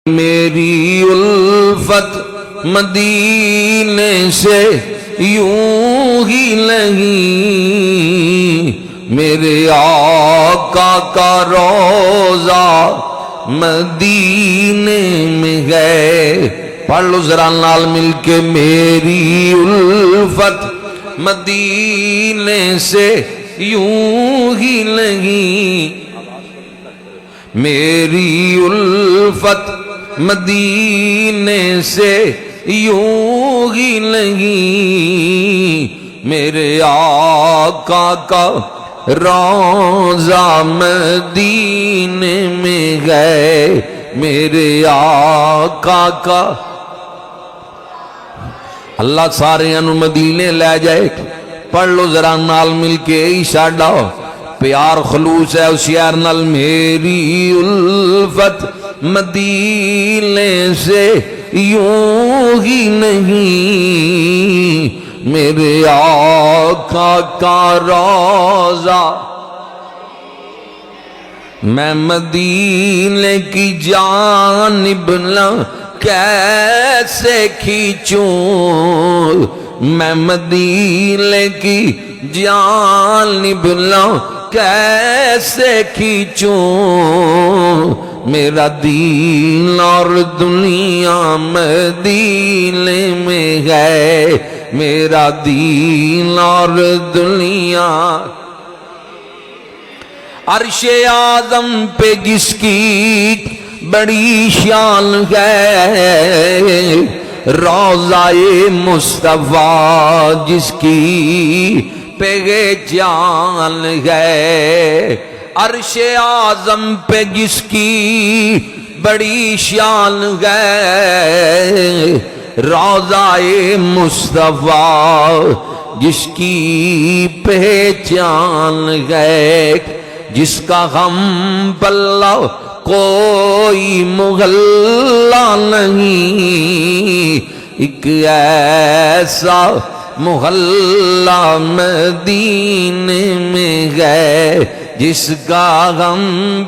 میری الفت مدینے سے یوں ہی نہیں، میرے آقا کا روضہ مدینے میں ہے۔ پڑھ لو ذرا نال مل کے، میری الفت مدینے سے یوں ہی نہیں، میری الفت مدینے سے یوں ہی نہیں، میرے آقا کا روضہ مدینے میں ہے، میرے آقا کا۔ اللہ سارے انو مدینے لے جائے۔ پڑھ لو ذرا نال مل کے، ساڈا پیار خلوص ہے اس یار نال۔ میری الفت مدینے سے یوں ہی نہیں، میرے آقا کا روضہ۔ میں مدینے کی جانب نہ کیسے کھینچوں، میں مدینے کی جانب نہ کیسے کھینچوں، میرا دین اور دنیا مدینے میں ہے، میرا دین اور دنیا۔ عرش اعظم پہ جس کی بڑی شان ہے، روضہ مصطفیٰ جس کی پہچان ہے۔ عرش اعظم پہ جس کی بڑی شان ہے، روضہ مصطفیٰ جس کی پہچان ہے، جس کا ہم پلہ کوئی مغلہ نہیں، ایک ایسا محلہ مدینے میں ہے، جس کا ہم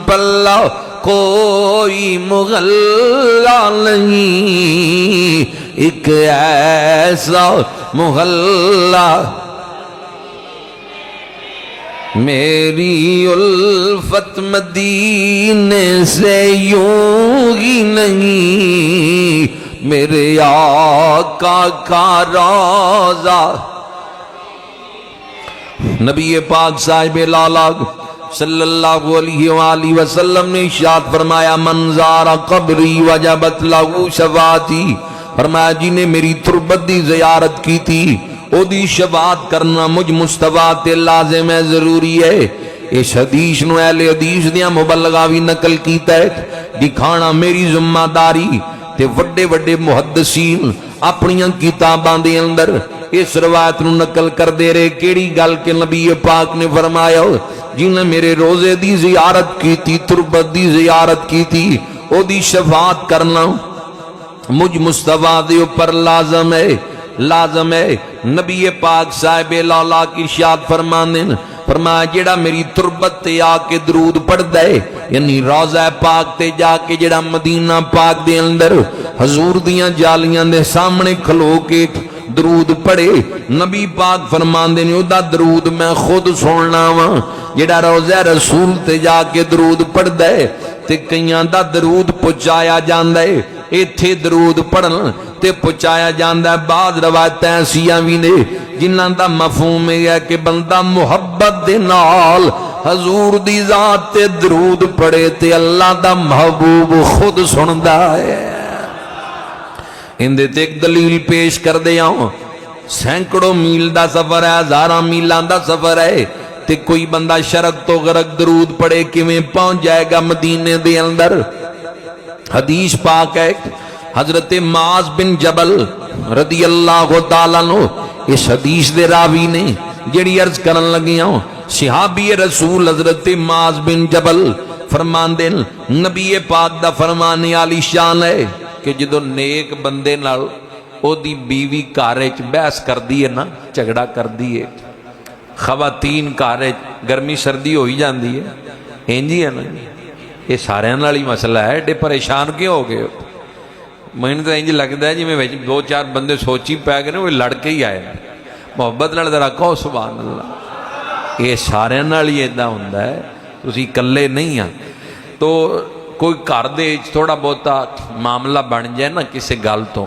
پلہ کوئی مغلہ نہیں، ایک ایسا محلہ۔ میری الفت مدینے سے یوں ہی نہیں، میرے آقا کا روضہ۔ نبی پاک صاحب لالا صلی اللہ علیہ وآلہ وسلم نے ارشاد فرمایا، من زار قبری وجبت لہ شفاعتی، فرمایا جی نے میری تربت دی زیارت کی تھی، او دی شفاعت کرنا مجھ مصطفیٰ تے لازم ہے، ضروری ہے۔ اس حدیث نو اہل حدیث دیاں مبلغہ بھی نقل کیتا ہے، دکھانا میری ذمہ داری تے وڈے وڈے محدثین اپنیاں کتاباں دے اندر اس روایت نو نقل کر دے رہے۔ کیڑی گل کہ نبی پاک نے فرمایا، جن نے میرے روزے دی زیارت کی تھی، تربت دی زیارت کی تھی، او دی شفاعت کرنا مجھ مصطفیٰ دے اوپر لازم ہے، لازم ہے۔ نبی پاک صاحب لالا کی ارشاد فرمانے، فرمایا جیڑا میری تربت تے آ کے درود پڑھ دے، یعنی روضہ پاک تے جا کے جیڑا مدینہ پاک دے اندر حضور دیاں جالیاں دے سامنے کھلو کے درود پڑھے، نبی پاک فرماندے نے اودا درود میں خود سننا وا۔ جیڑا روضہ رسول تے جا کے درود پڑھ دے تے کئیاں دا درود پہنچایا جاندا ہے، ایتھے درود پڑھن تے پہنچایا جاندا ہے۔ بعض روایتیں ایسیاں بھی نے جنہاں دا مفہوم ہے کہ بندہ محبت دے نال حضور دی ذات تے درود پڑھے تے اللہ دا محبوب خود سندا ہے۔ اندے تے ایک دلیل پیش کر دیا ہوں، سینکڑوں میل دا سفر ہے، ہزاراں میلاں دا سفر ہے، تے کوئی بندہ شرق تو غرق درود پڑھے کیویں پہنچ جائے گا مدینے دے اندر؟ حدیث پاک ہے، حضرت معاذ بن جبل رضی اللہ تعالیٰ عنہ اس حدیث دے راوی نے جڑی عرض کرن لگیاں، صحابی رسول حضرت معاذ بن جبل فرماندے نبی پاک دا فرمانے والی شان ہے کہ جدو نیک بندے نال او دی بیوی کارے چ بحث کر دی ہے نا، جھگڑا کر دی ہے، خواتین کارے گرمی سردی ہوئی جاندی ہے، انجی ہے نا، یہ سارے نال ہی مسئلہ ہے، ایڈے پریشان کیوں ہو گئے؟ ਮੈਨੂੰ ਤਾਂ ਇੰਜ ਲੱਗਦਾ ਜਿਵੇਂ ਵਿੱਚ ਦੋ ਚਾਰ ਬੰਦੇ ਸੋਚੀ ਪੈ ਗਏ ਨੇ, ਉਹ ਲੜ ਕੇ ਹੀ ਆਏ ਨੇ। ਮੁਹੱਬਤ ਨਾਲ ਜ਼ਰਾ ਕਹੋ ਸੁਭਾਨ ਅੱਲਾਹ। ਇਹ ਸਾਰਿਆਂ ਨਾਲ ਹੀ ਇੱਦਾਂ ਹੁੰਦਾ ਹੈ, ਤੁਸੀਂ ਇਕੱਲੇ ਨਹੀਂ ਆ। ਤੋ ਕੋਈ ਘਰ ਦੇ ਥੋੜਾ ਬਹੁਤਾ ਮਾਮਲਾ ਬਣ ਜਾਏ ਨਾ ਕਿਸੇ ਗੱਲ ਤੋਂ,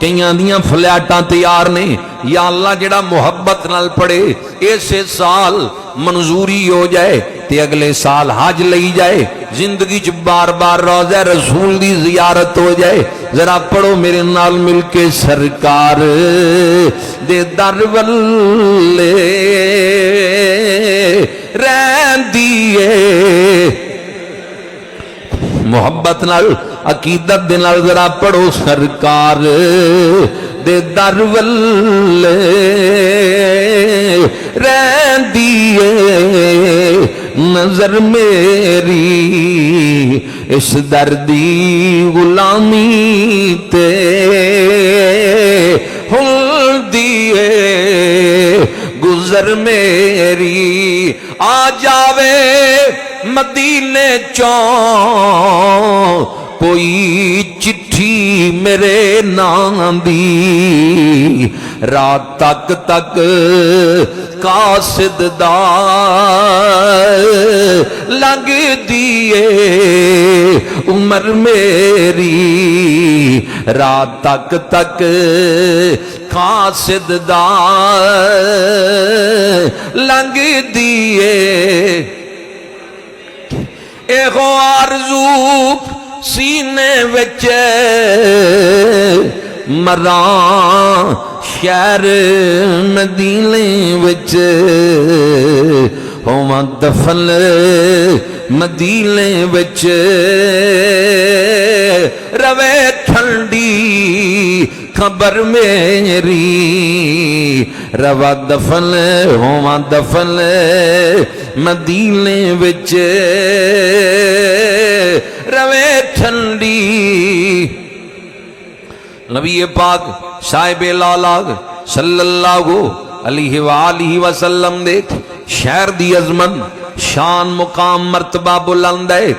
کئیاں دیاں فلیٹاں تیار نے یا اللہ جڑا محبت نال پڑے اسے سال منظوری ہو جائے تے اگلے سال حج لئی جائے زندگی چ بار بار روضہ رسول دی زیارت ہو جائے ذرا پڑھو میرے نال مل کے سرکار دے در ولے رہندی ہے محبت نال عقیدت دے نال ذرا پڑھو سرکار دے در ولے رہندی ہے نظر میری اس دردی غلامی تے ہلدی ہے گزر میری آ جاوے مدینے چوں کوئی چٹھی میرے نام دی رات تک قاصد دا لگ دیے عمر میری رات تک قاصد دا لگ دیے ایک آرزو سینے وچ مراں شہر مدینے وچ ہوواں دفن مدینے وچ روے ٹھنڈی خبر میری روا دفن ہوواں دفن مدینے وچ روے ٹھنڈی نبی پاک صاحب لالاغ صلی اللہ علیہ وآلہ وسلم دے شہر دی عظمت شان مقام مرتبہ بلند ہے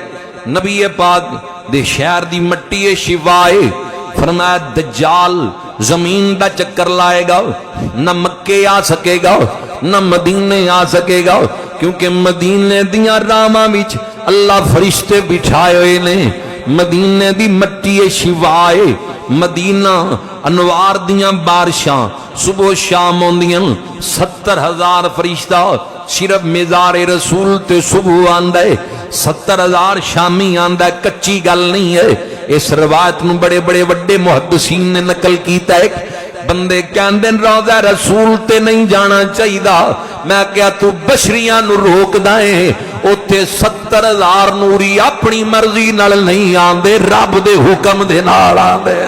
نبی پاک دے شہر دی مٹی شفائے فرمایا دجال زمین دا چکر لائے گا نہ مکے آ سکے گا نہ مدینے آ سکے گا کیونکہ مدینے دیاں راما وچ اللہ فرشتے بٹھائے ہوئے نے مدینے دی مٹی شفائے مدینہ انوار دیاں بارشاں صبح شام ہوندیاں 70,000 فرشتہ صرف مزار رسول تے صبح آندا ہے 70,000 شامی آندا ہے کچی گل نہیں ہے اس روایت نو بڑے بڑے وڈے محدثین نے نقل کیتا ہے بندے کہندے روضہ رسول تے نہیں جانا چاہیدا میں کہیا تو بشریاں نو روک دائیں اوتھے 70,000 نوری اپنی مرضی نال نہیں آندے رب دے حکم دے نال آندے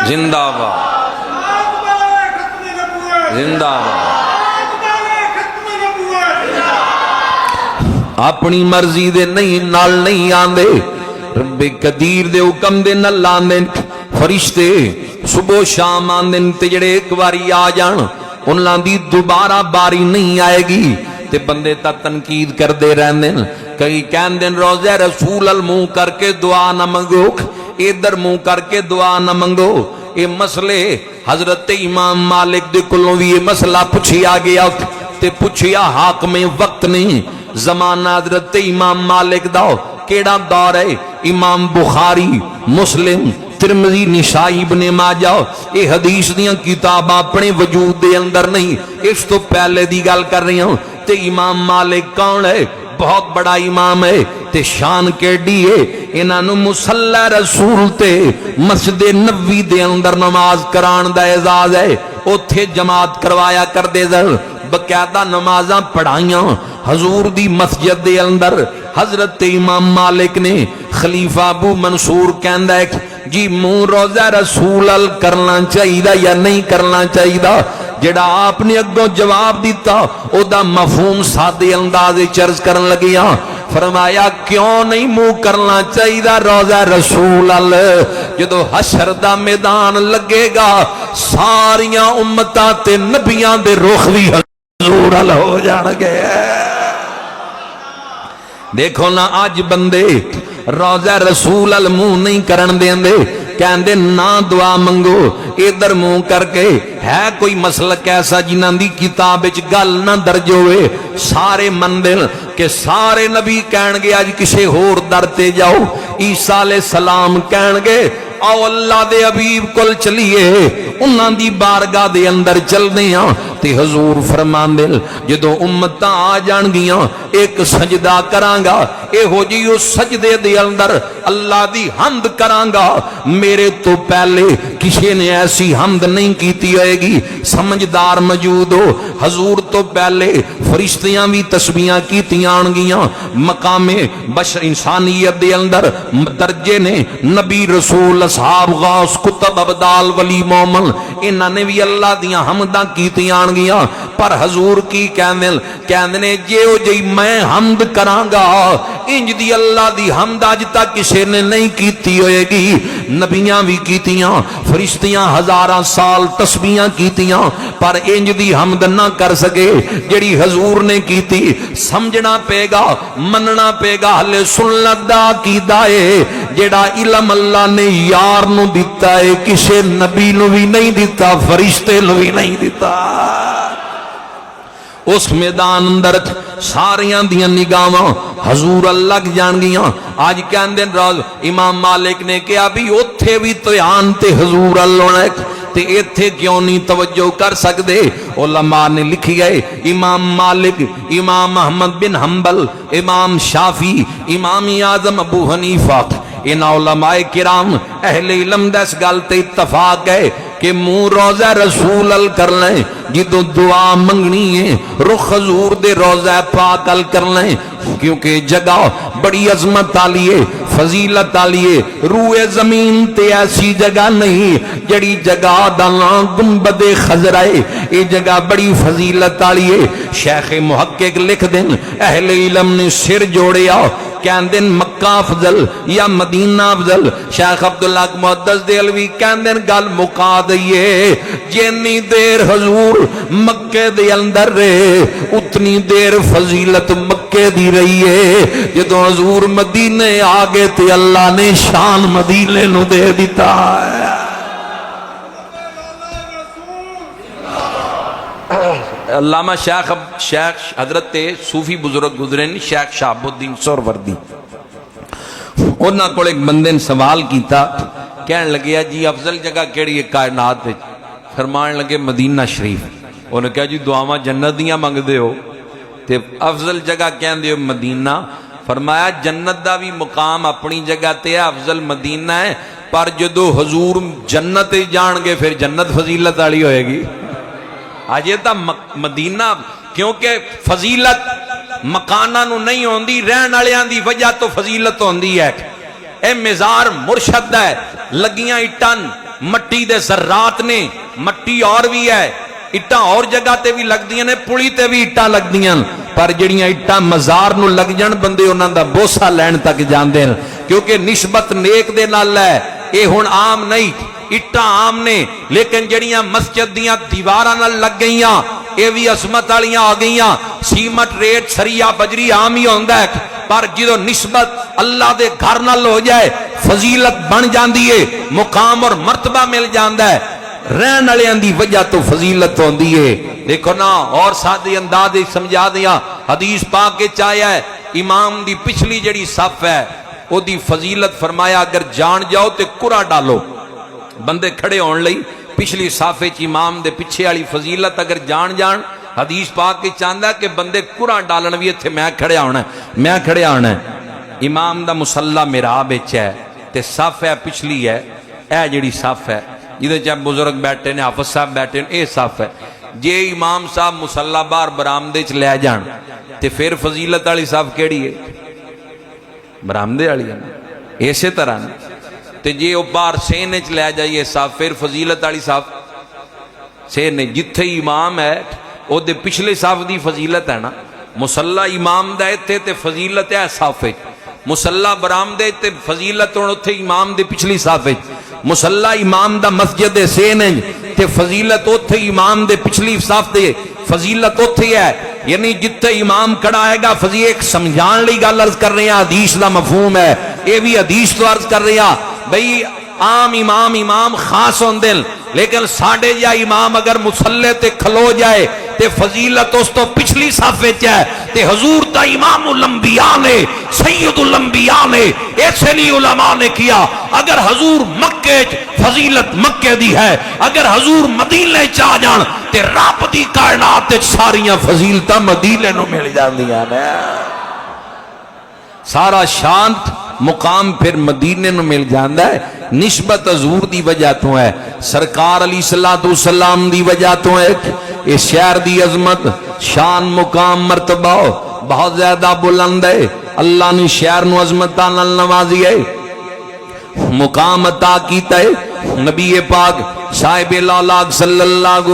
زندہ باد زندہ باد اپنی مرضی دے نہیں نال نہیں آندے رب قدیر دے حکم دے نال آندے فرشتے صبح شام آندے تے جڑے ایک باری آ جان انہاں دی دوبارہ باری نہیں آئے گی تے بندے تا تنقید کر دے رہندے کئی کہندے روضہ رسول المنہ کر کے دعا نہ منگو ادھر منہ کر کے دعا نہ منگو اے مسئلے حضرت امام مالک دے کولوں وی یہ مسئلہ پوچھیا گیا تے پوچھیا حاکم وقت نہیں زمانہ حضرت امام مالک دا کیڑا دور ہے امام بخاری مسلم ترمذی نسائی ابن ماجہ اے حدیث دیاں کتاب اپنے وجود دے اندر نہیں اس تو پہلے دی گل کر رہی ہوں تے امام مالک کون ہے بہت بڑا امام ہے تے شان کیڑی ہے انہاں نو مصلی رسول تے مسجد نبوی دے اندر نماز کران دا اعزاز ہے اوتھے جماعت کروایا کر دے در باقاعدہ نمازاں پڑھائیاں حضور دی مسجد دے اندر حضرت امام مالک نے خلیفہ ابو منصور کہندا ہے جی منہ روضہ رسول ال کرنا چاہیدا یا نہیں کرنا چاہیدا جڑا آپ نے اگوں جواب دیتا او دا مفہوم سادے انداز چرز کرن لگیا فرمایا کیوں نہیں منہ کرنا چاہیدا روضہ رسول ال جدو حشر دا میدان لگے گا ساریاں امتاں تے نبیاں دے رخ وی حضور ال ہو جان گے دیکھو نا آج بندے روضہ رسول ال منہ نہیں کرن دیندے کہندے نا دعا منگو ادھر منہ کر کے ہے کوئی مسلک ایسا جنہاں دی کتاب وچ گل نہ درج ہوئے سارے مندل کہ سارے نبی کہن گے اج کسے ہور در تے جاؤ عیسیٰ علیہ السلام کہن گے آؤ اللہ دے حبیب کل چلیے انہاں دی بارگاہ دے اندر چلنے ہاں تے حضور فرماندے جدوں امتاں آ جان گیاں ایک سجدہ کرانگا اے ہو جی اس سجدے دے اندر اللہ دی حمد کرانگا میرے تو پہلے کسی نے ایسی حمد نہیں کیتی ہوئے گی سمجھدار موجود ہو حضور تو پہلے فرشتیاں بھی تسبیحاں کیتیاں آن گیاں مقام بشر انسانیت دے اندر درجے نے نبی رسول اصحاب غوث کتب ابدال ولی مومن انہاں نے بھی اللہ دیاں حمداں کیتیاں آن گیاں پر حضور کی کہندے جے او جی میں حمد کرانگا انج دی اللہ دی حمد اج تک کسی نے نہیں کیتی ہوئے گی نبیاں بھی کیتیاں فرشتیاں ہزاراں سال تسبیحاں کیتیاں پر انج دی حمد نہ کر سکے جڑی حضور نے کیتی سمجھنا پے گا مننا پے گا اہل سنت دا عقیدہ ہے جڑا علم اللہ نے یار نو دیتا ہے کسے نبی نو بھی نہیں دیتا فرشتے نو بھی نہیں دیتا اس میدان اندر ساریاں دیاں نگاہاں حضور اللہ جان گیاں آج کہندے راز امام مالک نے کہا بھی اوتھے بھی دھیان تے حضور اللہ نے تے ایتھے کیوں نہیں توجہ کر سکدے علماء نے لکھی گئے امام مالک امام احمد بن حنبل امام شافعی امام اعظم ابو حنیفہ ان علماء کرام اہل علم دس گل تے اتفاق ہے کہ منہ روضہ رسول ال کر لیں جدو دعا منگنی ہے رخ حضور دے روضہ پاک ال کر لیں کیونکہ جگہ بڑی عظمت آلیے فضیلت آلیے روئے زمین تے ایسی جگہ نہیں جڑی جگہ دانا گنبد خضرائے یہ جگہ بڑی فضیلت آلیے شیخ محقق لکھ دیں اہل علم نے سر جوڑیا کہندیں مکہ افضل یا مدینہ افضل شیخ عبداللہ محدث دہلوی کہندیں گل مکا دئیے جنی دیر حضور مکہ دے اندر رہے اتنی دیر فضیلت مکہ دی رہی ہے جدو حضور مدینے آگے تے اللہ نے شان مدینے نو دے دیتا ہے علامہ شیخ حضرت صوفی بزرگ گزرے شیخ شہاب الدین سہروردی انہاں کو ایک بندے نے سوال کیتا کہنے لگے جی افضل جگہ کیڑی ہے کائنات وچ فرمان لگے مدینہ شریف انہوں نے کہا جی دعاواں جنت دیاں منگ دے ہو تے افضل جگہ کہن دے ہو مدینہ فرمایا جنت دا بھی مقام اپنی جگہ تے ہے افضل مدینہ ہے پر جدو حضور جنت جان گے پھر جنت فضیلت والی ہوئے گی آجے تا مدینہ کیونکہ فضیلت مکانہ نو نہیں ہوندی رہن والیاں دی وجہ تو فضیلت ہوندی ہے اے مزار مرشد ہے لگیاں اٹان مٹی دے ذرات نے مٹی اور بھی ہے اٹاں اور جگہ تے بھی لگ دیاں نے پولی تے بھی اٹاں لگ دیاں پر جڑیاں اٹاں مزار نو لگ جان بندے انہاں دا بوسا لین تک جاندے کیونکہ نسبت نیک دے نال ہے اے ہن عام نہیں اٹھا عام نے لیکن جڑیاں مسجد دیاں دیواراں نال لگ گئیاں اے بھی عظمت والیاں آ گئیاں سیمٹ ریت سریا بجری عام ہی ہوندا ہے پر جدو نسبت اللہ دے گھر نال ہو جائے فضیلت بن جاندی ہے مقام اور مرتبہ مل جاندا ہے رہن والیاں دی وجہ تو فضیلت ہوندی ہے دیکھو نا اور سادے انداز سمجھا دیا حدیث پاک کے چایا ہے امام دی پچھلی جڑی صف ہے او دی فضیلت فرمایا اگر جان جاؤ تے کرا ڈالو بندے کھڑے ہون لئی پچھلی صافے چ امام دے پیچھے والی فضیلت اگر جان حدیث پاک کے چاہندا کہ بندے قرآن ڈالن بھی ایتھے میں کھڑے ہونا ہے امام دا مصلی محراب وچ ہے تے صف ہے پچھلی ہے اے جڑی صف ہے جدے چ بزرگ بیٹھے نے حافظ صاحب بیٹھے نے اے صف ہے جے امام صاحب مصلی باہر برآمدے چ لے جان تے پھر فضیلت والی صف کیڑی ہے برآمدے والی ہے اسی طرح تے جے او باہر سینے چ لے جائیے صاف پھر فضیلت والی صاف سینے جتھے امام ہے او دے پچھلے صاف دی فضیلت ہے نا مصلی امام دا ایتھے تے فضیلت ہے صاف وچ مصلی برآمدے تے فضیلت ہن اوتھے امام دے پچھلی صاف وچ مصلی امام دا مسجد سینے تے فضیلت اوتھے امام دے پچھلی صاف تے فضیلت اوتھے ہے یعنی جتھے امام کھڑا ہے گا فضیلت ایک سمجھان لی گل عرض کر رہے ہیں حدیث دا مفہوم ہے یہ بھی حدیث تو عرض کر رہا بھئی عام امام خاص ہوندے لیکن ساڑھے یا امام اگر مسلح تے کھلو جائے تے فضیلت اس تو پچھلی صف وچ ہے تے حضور تا امام الانبیاء نے سید الانبیاء نے ایسے نہیں علماء نے کیا اگر حضور مکے فضیلت مکے دی ہے اگر حضور مدینے چاہ جان تے رب دی کائنات ساریاں فضیلتاں مدینے نو مل جاندیاں نے سارا شانت مقام پھر مدینے نو مل جاندا ہے نسبت حضور دی وجہ تو ہے سرکار علیہ الصلوۃ والسلام دی وجہ تو ہے اس شہر دی عظمت شان مقام مرتبہ بہت زیادہ بلند ہے اللہ نے شہر نو عظمتاں نال نوازی ہے مقام عطا کیتا ہے نبی پاک صاحب لالاک صلی اللہ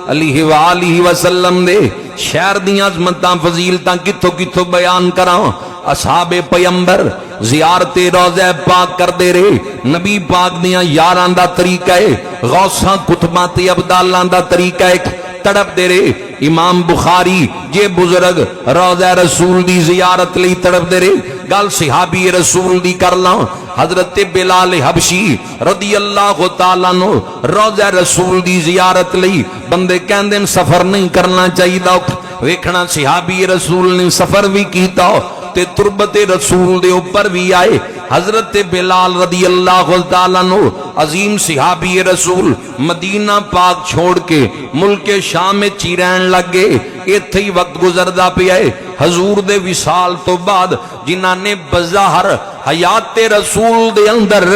علیہ وآلہ وسلم دے شہر دی عظمتاں فضیلتاں کتھوں کتھوں بیان کراں اصحاب پیمبر زیارت روضہ پاک کر دے رہے نبی پاک دیاں یاران دا طریقہ ہے غوثاں کتبات عبداللہ دا طریقہ ہے تڑپ دے رہے امام بخاری جے بزرگ روضہ رسول دی زیارت لی تڑپ دے رہے گل صحابی رسول دی کر لاں حضرت بلال حبشی رضی اللہ تعالیٰ عنہ روضہ رسول دی زیارت لی بندے کہندے سفر نہیں کرنا چاہیے دا ویکھنا صحابی رسول نے سفر بھی کیتا تے تربت رسول دے اوپر بھی آئے حضرت بلال رضی اللہ تعالیٰ عنہ عظیم صحابی رسول مدینہ پاک چھوڑ کے ملک شام میں چیرین لگ گئے ایتھے ہی وقت گزردہ پہ آئے حضور دے وصال تو بعد جنہاں نے بظاہر حیات رسول دے اندر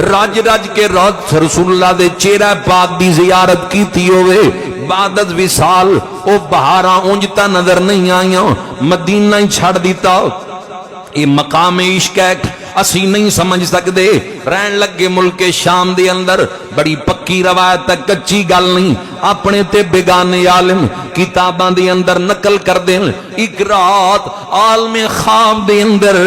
راج راج کے روز رسول اللہ دے چہرہ پاک دی زیارت کی تھی ہوئے بعدت وصال او بہاراں اونجتا نظر نہیں آئیاں مدینہ ہی چھڑ دیتا یہ مقام عشق ہے اسی نہیں سمجھ سکتے رہن لگے ملک شام دے اندر بڑی پکی روایت ہے کچی گل نہیں اپنے تے بیگانے عالم کتاباں دے اندر نقل کر دیں ایک رات عالم خواب دے اندر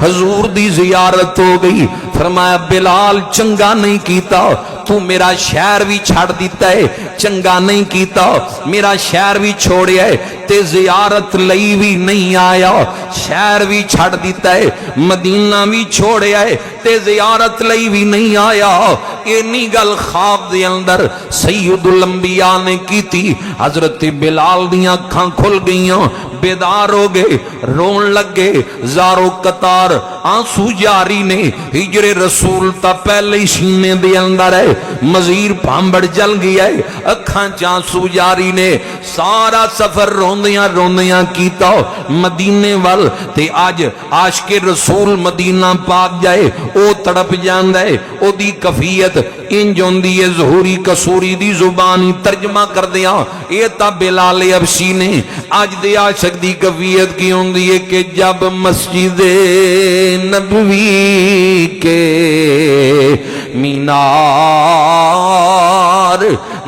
حضور دی زیارت ہو گئی فرمایا بلال چنگا نہیں کیتا تو میرا شہر بھی چھڑ دیتا ہے چنگا نہیں کیتا میرا شہر بھی چھوڑیا ہے تے زیارت لئی بھی نہیں آیا شہر بھی چھڑ دیتا ہے مدینہ بھی چھوڑیا ہے تے زیارت لئی بھی نہیں آیا اینی گل خواب دے اندر سید الانبیاء نے کی تھی حضرت بلال دیاں کھاں کھل گئیاں بیدار ہو گئے رون لگ گئے زارو قطار آنسو جاری نے ہجر رسول تا پہلے ہی سینے دے اندر ہے مزیر پامبڑ جل گیا ہے اکھاں چانسو جاری نے سارا سفر روندیاں کیتا مدینے وال تے آج عاشق رسول مدینہ پاک جائے او تڑپ جاندہ ہے او دی کفیت انج ہوندی ہے ظہوری قصوری دی زبانی ترجمہ کر دیا اے تا بلال حبشی نے آج دے عاشق دی کفیت کی ہوندی ہے کہ جب مسجد نبوی کے مینار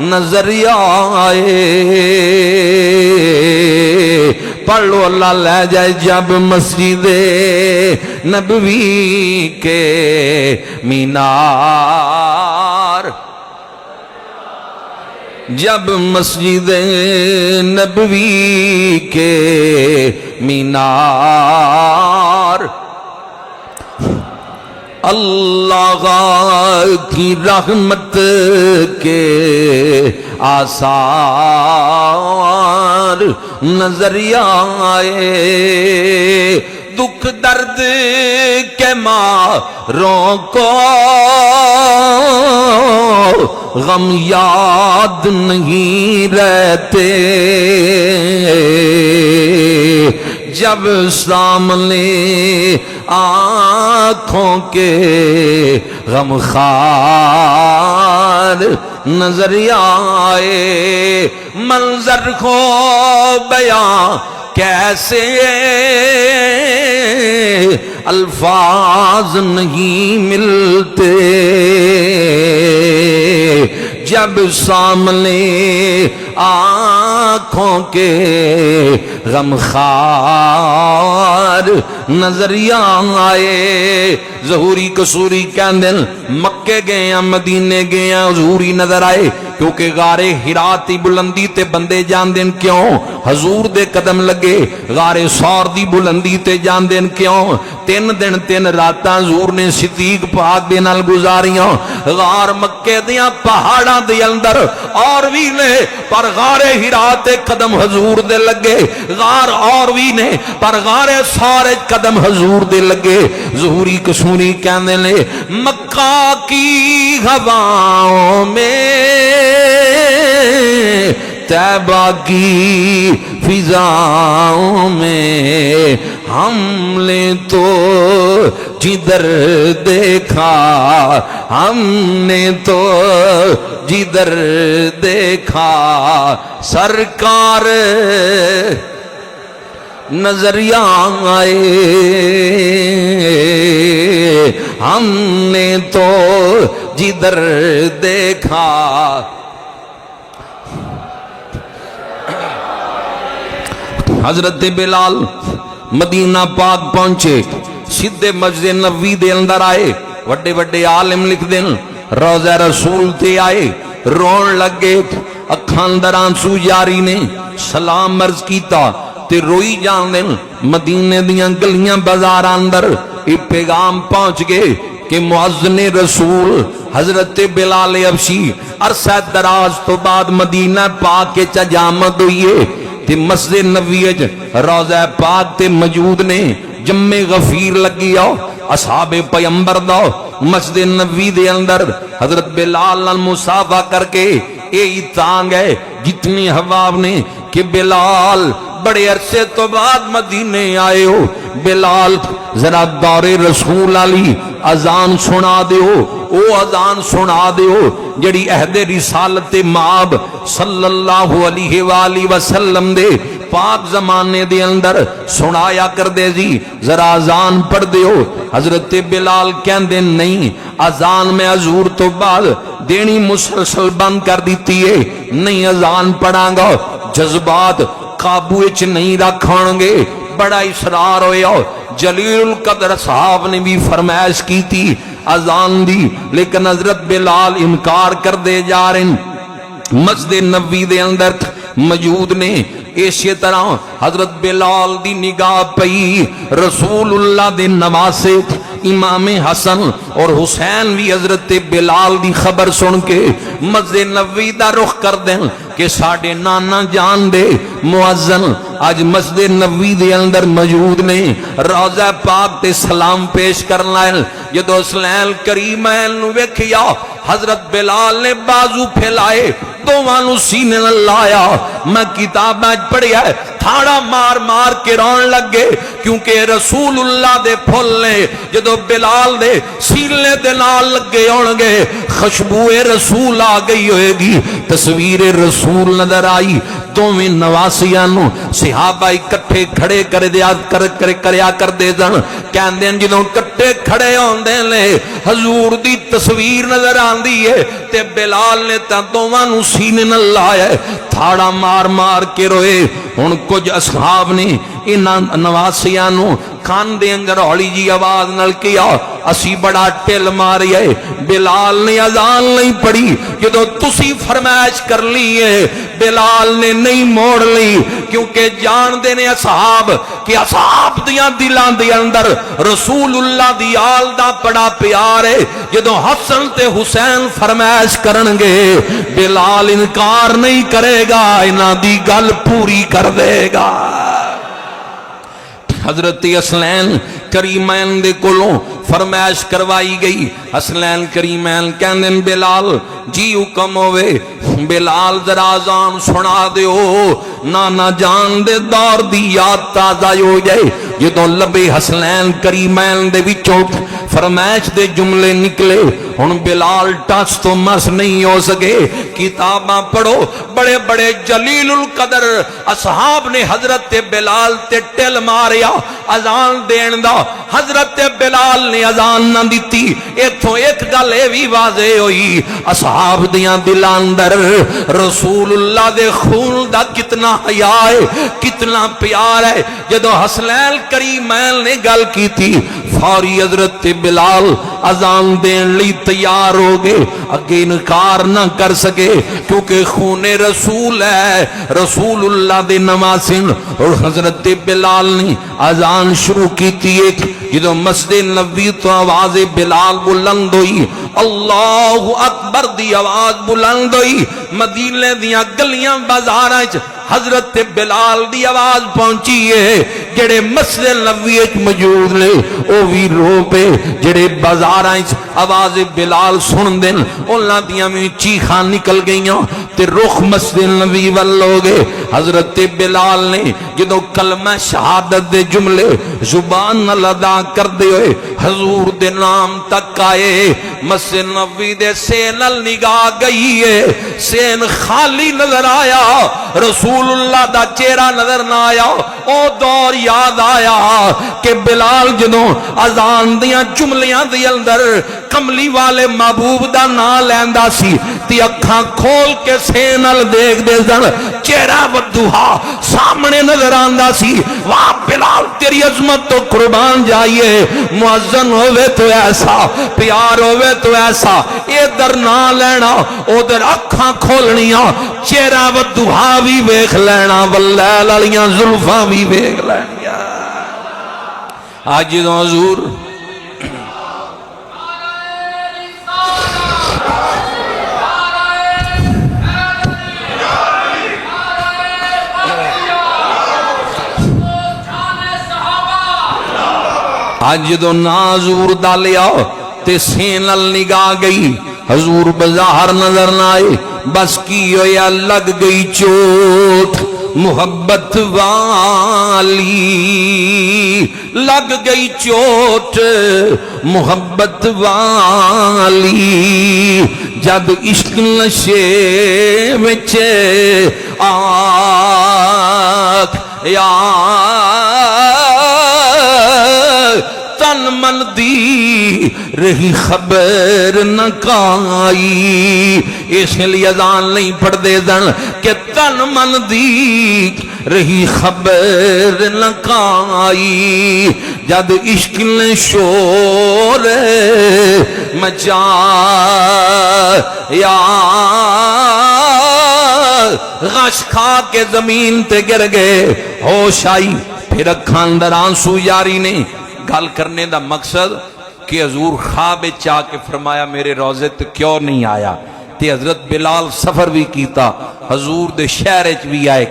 نظر آئے پڑھ لو اللہ لے جائے جب مسجد نبوی کے مینار جب مسجد نبوی کے مینار اللہ کی رحمت کے آثار نظر آئے دکھ درد کے ماروں کو غم یاد نہیں رہتے جب سامنے آنکھوں کے غم خار نظر آئے منظر کو بیان کیسے الفاظ نہیں ملتے جب سامنے آنکھوں کے غمخوار نظریہ آئے. ظہوری قصوری کہندے مکے گئے ہیں مدینے گئے ہیں حضور ہی نظر آئے, کیونکہ غار حرا دی بلندی تے بندے جاندے کیوں حضور دے قدم لگے, غار ثور دی بلندی تے جاندے کیوں 3 دن 3 راتاں حضور نے صدیق پاک دے نال گزاریاں. غار مکے دیاں پہاڑاں دے اندر اور بھی نے پر غار حرا تے قدم حضور دے لگے, غار اور بھی نے پر غار ثور قدم حضور دے لگے. ظہوری قصوری کہندے نے مکہ کی ہواؤں میں طیبہ کی فضاؤں میں ہم نے تو جدھر دیکھا, ہم نے تو جدھر دیکھا سرکار نظریہ آئے, ہم نے تو جدھر دیکھا. حضرت بلال مدینہ پاک پہنچے, سیدھے مسجد نبوی دے اندر آئے. وڈے وڈے عالم لکھ دیں روضہ رسول تے آئے, رون لگے, اکھاں اندر آنسو جاری نے, سلام عرض کیتا تے روئی جان دیں. مدینے دیاں گلیاں بازار اندر یہ پیغام پہنچ گئے کہ مؤذن رسول حضرت بلال حبشی عرصہ دراز تو بعد مدینہ پاک کے چجامت ہوئیے تے مسجد نبوی روضہ پاک تے موجود نے. جمع غفیر لگی آؤ اصحاب پیغمبر دا مسجد نبوی دے اندر حضرت بلال نال مصافحہ کر کے یہی تانگ ہے جتنی حباب نے کہ بلال بڑے عرصے تو بعد مدینے آئے ہو, بلال ذرا دور رسول علی اذان سنا دیو, او اذان سنا دیو جڑی عہد رسالت مآب صلی اللہ علیہ وآلہ وسلم دے پاک زمانے دے اندر سنایا کر دے جی, ذرا اذان پڑھ دیو. حضرت بلال کہندے نہیں, اذان میں حضور تو بعد دینی مسلسل بند کر دیتی ہے, نہیں اذان پڑھاں گا, جذبات قابو اچ نہیں رکھیں گے. بڑا اصرار ہویا, جلیل القدر صاحب نے بھی فرمائش کی تھی اذان دی, لیکن حضرت بلال انکار کر دے جا رہے ہیں. مسجد نبوی دے اندر موجود نے. اسی طرح حضرت بلال دی نگاہ پئی رسول اللہ دے نواسے امام حسن اور حسین بھی حضرت بلال دی خبر سن کے مسجد نبوی دا رخ کر دیں کہ ساڑھے نانا جان دے مؤذن آج مسجد نبوی دے اندر موجود نے. روضہ پاک تے سلام پیش کرنا ہے. جدو سلام کریمین نو ویکھیا حضرت بلال نے بازو پھیلائے, دوانو سینے نہ لایا. میں کتاب میں پڑھیا ہے, تھاڑا مار مار کے رون لگ گئے, کیونکہ رسول اللہ دے پھول نے جدو بلال دے سینے دے نال لگے ہونگے خوشبوئے رسول آ گئی ہوئے گی, تصویر رسول نظر آئی. دوویں نواسیانو صحابہ اکٹھے کھڑے کریا کر دے دن, کہندے جدوں کٹھے کھڑے ہوندے نے حضور دی تصویر نظر آندی ہے تے بلال نے تا دووانو سینے نہ لایا, تھاڑا مار مار کے روئے. ہن کچھ اصحاب نے انہاں نواسیانو کان دے اندر ہولی جی آواز نال کیا اسی بڑا ٹل ماری ہے. بلال نے اذان نہیں پڑھی, جدو تسی فرمائش کر لی ہے بلال نے نہیں موڑ لی, کیونکہ جان دینے اصحاب کہ اصحاب دیاں دلان دے اندر رسول اللہ دی آل دا بڑا پیار ہے. جدو حسن تے حسین فرمائش کرنگے بلال انکار نہیں کرے گا, انہاں دی گل پوری کر دے گا. حضرت حسنین کریمین دے کولوں فرمائش کروائی گئی. حسنین کریمین کہندے بلال جی حکم ہوئے, بلال ذرا اذان سنا دیو, نانا جان دے دور دی یاد تازہ ہو جائے. جدوں لبے حسنین کریمین دے وچوں فرمائش دے جملے نکلے ہن بلال ٹس تو مس نہیں ہو سکے کتاباں پڑھو بڑے بڑے جلیل القدر اصحاب نے حضرت بلال تے ٹل ماریا اذان دین دا حضرت بلال نے اذان نہ دیتی ایتھوں ایک گل اے وی واضح ہوئی اصحاب دیاں دلاں اندر رسول اللہ دے خون دا کتنا حیا ہے کتنا پیار ہے جدو حسنین کریمین نے گل کی تھی فوری حضرت بلال اذان دین لی تیار ہو گئے اگے انکار نہ کر سکے کیونکہ خون رسول ہے رسول اللہ دے نواسن اور حضرت بلال نے اذان شروع کی تھی ایک جدو مسجد نبوی تو آواز بلال بلند ہوئی اللہ اکبر دی آواز بلند ہوئی مدینے دیاں گلیاں بازاراں وچ حضرت بلال دی آواز پہنچی ہے جڑے مسجد نبوی وچ موجود نے او وی رو پے جڑے بازاراں وچ آواز بلال سن دین انہاں دیاں وی چیخاں نکل گئیاں تے رخ مسجد نبوی ول ہو گئے حضرت بلال نے جدوں کلمہ شہادت دے جملے زبان نال ادا کردے ہوئے حضور دے نام تک آئے مسجد نبوی دے سین ال نگاہ گئی ہے سین خالی نظر آیا رسول اللہ دا چہرہ نظر نہ آیا او دور یاد آیا کہ بلال جدوں اذان دیاں جملیاں دی اندر کملی والے محبوب دا نام لیندا سی تے اکھاں کھول کے سین ال دیکھ دے سن چہرہ ودھوہا سامنے نظر آندا سی واہ بلال تیری عظمت تو قربان جائیے مؤذن ہوئے تو ایسا پیار ہوئے تو ایسا ادھر نہ لینا ادھر اکھاں کھولنیاں چہرہ ودھوہا بھی ویکھ لینا واللیل والیاں زلفاں بھی ویکھ لینیاں آج جدوں حضور آج جدو حضور دا لیا تے سین ال نگاہ گئی حضور بظاہر نظر نہ آئے بس کی ہویا لگ گئی چوٹ محبت والی لگ گئی چوٹ محبت والی جب عشق نشے وچ آکھ یا تن من دی رہی خبر نہ کائی اس لیے اذان نہیں پڑھ دے دن کہ تن من دی رہی خبر نہ کائی جد عشق نے شور مچا یا غش کھا کے زمین تے گر گئے ہوش آئی پھر اکھاں اندر آنسو جاری نے گل کرنے دا مقصد کہ حضور خواب چاہ کے فرمایا میرے روزے تے کیوں نہیں آیا تے حضرت بلال سفر بھی کیتا حضور دے شہر وچ بھی آئے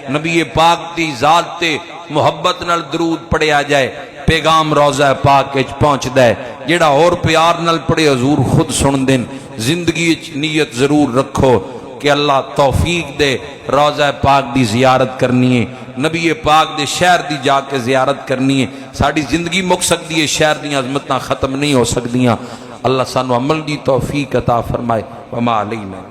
نبی پاک دی ذات تے محبت نال درود پڑھیا جائے پیغام روزہ پاک وچ پہنچدا ہے جیڑا اور پیار نال پڑھے حضور خود سن دین زندگی وچ نیت ضرور رکھو کہ اللہ توفیق دے روزہ پاک دی زیارت کرنی ہے نبی پاک دے شہر دی جا کے زیارت کرنی ہے ساڑی زندگی مک سکتی ہے شہر دی عظمتاں ختم نہیں ہو سکتیاں اللہ سانو عمل دی توفیق عطا فرمائے وما علینا